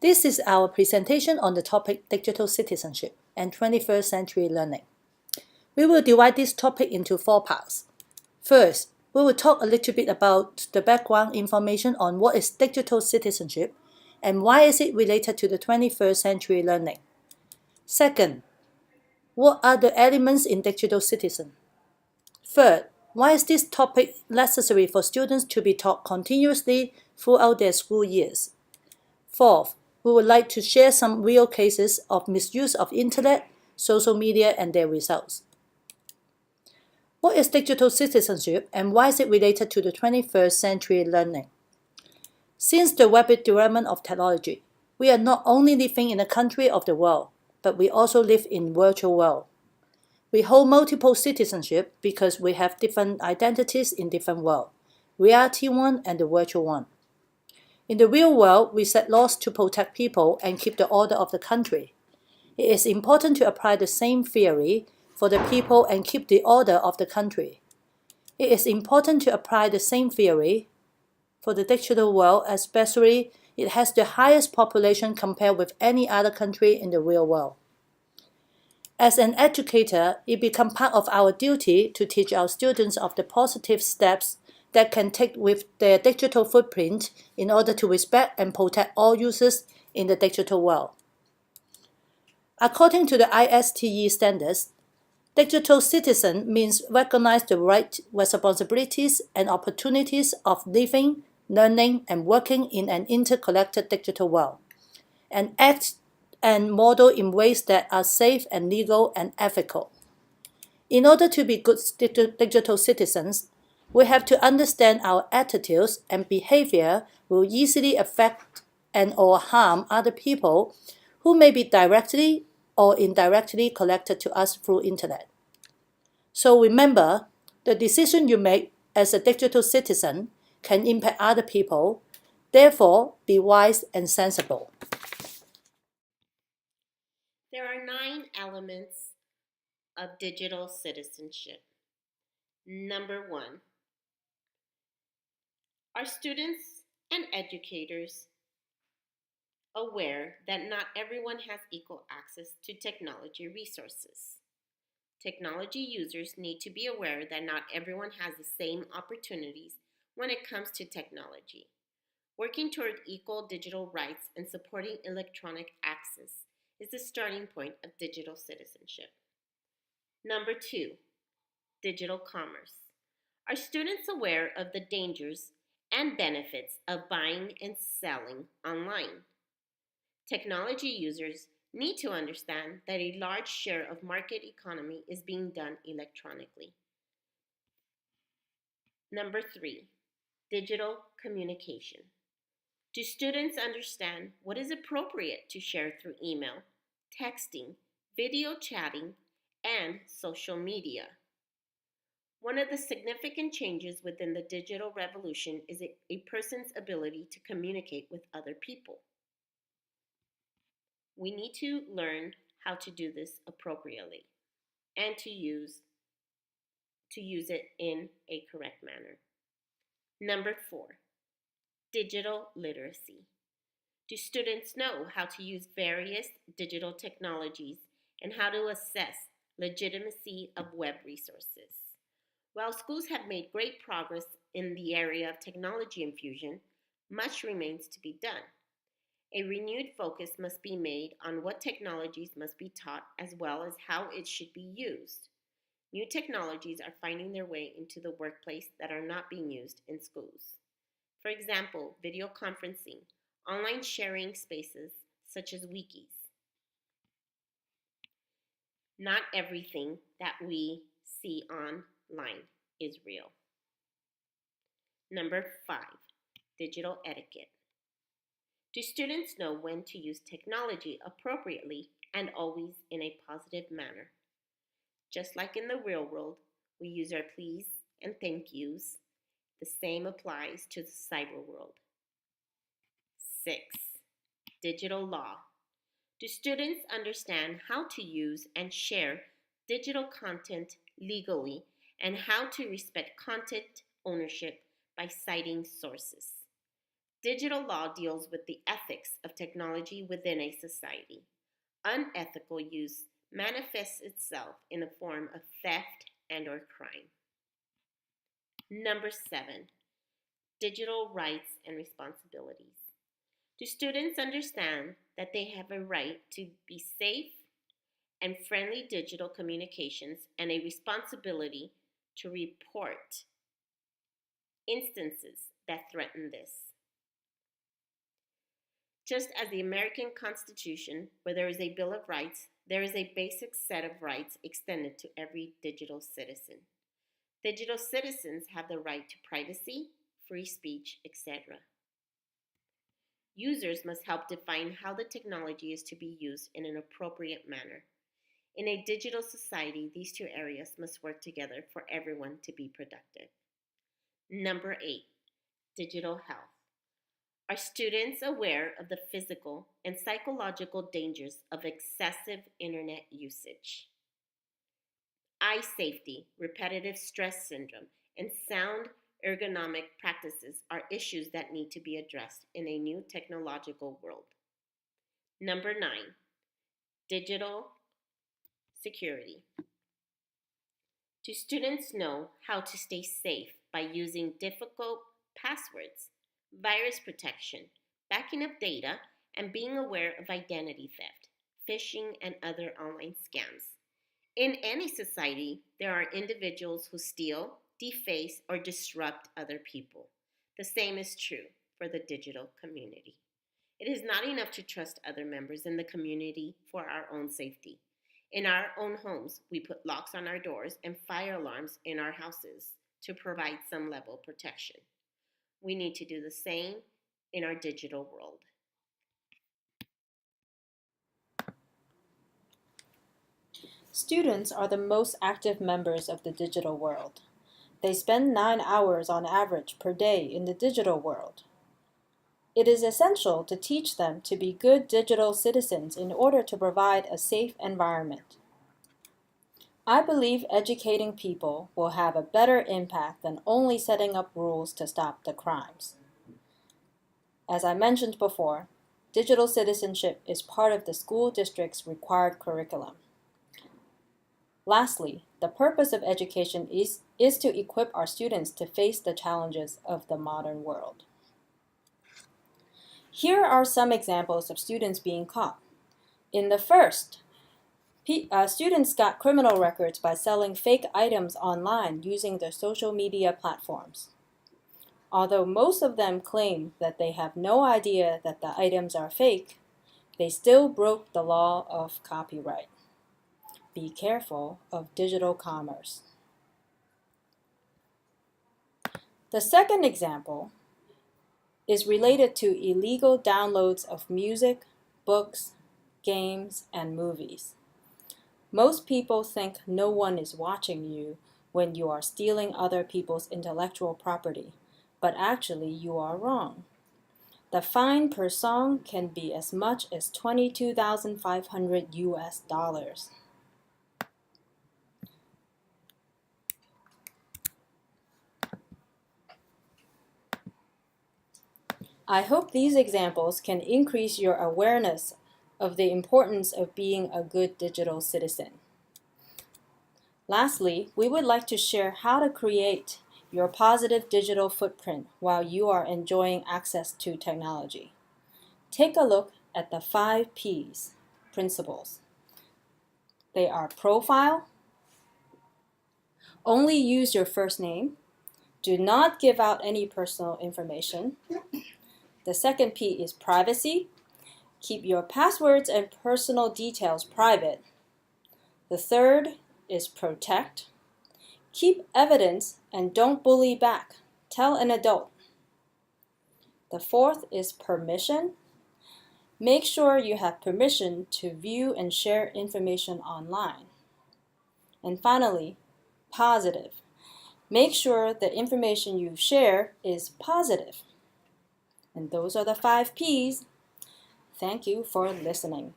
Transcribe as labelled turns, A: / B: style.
A: This is our presentation on the topic Digital Citizenship and 21st Century Learning. We will divide this topic into 4 parts. First, we will talk a little bit about the background information on what is digital citizenship and why is it related to the 21st century learning. Second, what are the elements in digital citizen? Third, why is this topic necessary for students to be taught continuously throughout their school years? Fourth, we would like to share some real cases of misuse of internet, social media, and their results. What is digital citizenship and why is it related to the 21st century learning? Since the rapid development of technology, we are not only living in a country of the world, but we also live in virtual world. We hold multiple citizenship because we have different identities in different worlds, reality one and the virtual one. In the real world, we set laws to protect people and keep the order of the country. It is important to apply the same theory for the people and keep the order of the country. It is important to apply the same theory for the digital world, especially it has the highest population compared with any other country in the real world. As an educator, it becomes part of our duty to teach our students of the positive steps that can take with their digital footprint in order to respect and protect all users in the digital world. According to the ISTE standards, digital citizen means recognize the rights, responsibilities, and opportunities of living, learning, and working in an interconnected digital world, and act and model in ways that are safe and legal and ethical. In order to be good digital citizens, we have to understand our attitudes and behavior will easily affect and or harm other people who may be directly or indirectly connected to us through internet. So remember, the decision you make as a digital citizen can impact other people. Therefore, be wise and sensible.
B: There are 9 elements of digital citizenship. Number 1, are students and educators aware that not everyone has equal access to technology resources? Technology users need to be aware that not everyone has the same opportunities when it comes to technology. Working toward equal digital rights and supporting electronic access is the starting point of digital citizenship. Number 2, digital commerce. Are students aware of the dangers and benefits of buying and selling online? Technology users need to understand that a large share of market economy is being done electronically. Number 3, digital communication. Do students understand what is appropriate to share through email, texting, video chatting, and social media? One of the significant changes within the digital revolution is a person's ability to communicate with other people. We need to learn how to do this appropriately and to use it in a correct manner. Number 4, digital literacy. Do students know how to use various digital technologies and how to assess legitimacy of web resources? While schools have made great progress in the area of technology infusion, much remains to be done. A renewed focus must be made on what technologies must be taught as well as how it should be used. New technologies are finding their way into the workplace that are not being used in schools. For example, video conferencing, online sharing spaces such as wikis. Not everything that we see online is real. Number 5, digital etiquette. Do students know when to use technology appropriately and always in a positive manner? Just like in the real world, we use our please and thank yous. The same applies to the cyber world. 6, digital law. Do students understand how to use and share digital content legally and how to respect content ownership by citing sources? Digital law deals with the ethics of technology within a society. Unethical use manifests itself in the form of theft and or crime. Number 7, digital rights and responsibilities. Do students understand that they have a right to be safe and friendly digital communications and a responsibility to report instances that threaten this? Just as the American Constitution, where there is a Bill of Rights, there is a basic set of rights extended to every digital citizen. Digital citizens have the right to privacy, free speech, etc. Users must help define how the technology is to be used in an appropriate manner. In a digital society, these two areas must work together for everyone to be productive. Number 8, digital health. Are students aware of the physical and psychological dangers of excessive internet usage? Eye safety, repetitive stress syndrome, and sound ergonomic practices are issues that need to be addressed in a new technological world. Number 9, digital security. Do students know how to stay safe by using difficult passwords, virus protection, backing up data, and being aware of identity theft, phishing, and other online scams? In any society, there are individuals who steal, deface, or disrupt other people. The same is true for the digital community. It is not enough to trust other members in the community for our own safety. In our own homes, we put locks on our doors and fire alarms in our houses to provide some level of protection. We need to do the same in our digital world.
A: Students are the most active members of the digital world. They spend 9 hours on average per day in the digital world. It is essential to teach them to be good digital citizens in order to provide a safe environment. I believe educating people will have a better impact than only setting up rules to stop the crimes. As I mentioned before, digital citizenship is part of the school district's required curriculum. Lastly, the purpose of education is to equip our students to face the challenges of the modern world. Here are some examples of students being caught. In the first, students got criminal records by selling fake items online using their social media platforms. Although most of them claim that they have no idea that the items are fake, they still broke the law of copyright. Be careful of digital commerce. The second example is related to illegal downloads of music, books, games, and movies. Most people think no one is watching you when you are stealing other people's intellectual property, but actually you are wrong. The fine per song can be as much as $22,500 US. I hope these examples can increase your awareness of the importance of being a good digital citizen. Lastly, we would like to share how to create your positive digital footprint while you are enjoying access to technology. Take a look at the 5 P's principles. They are profile, only use your first name, do not give out any personal information. The second P is privacy. Keep your passwords and personal details private. The third is protect. Keep evidence and don't bully back. Tell an adult. The fourth is permission. Make sure you have permission to view and share information online. And finally, positive. Make sure the information you share is positive. And those are the 5 P's. Thank you for listening.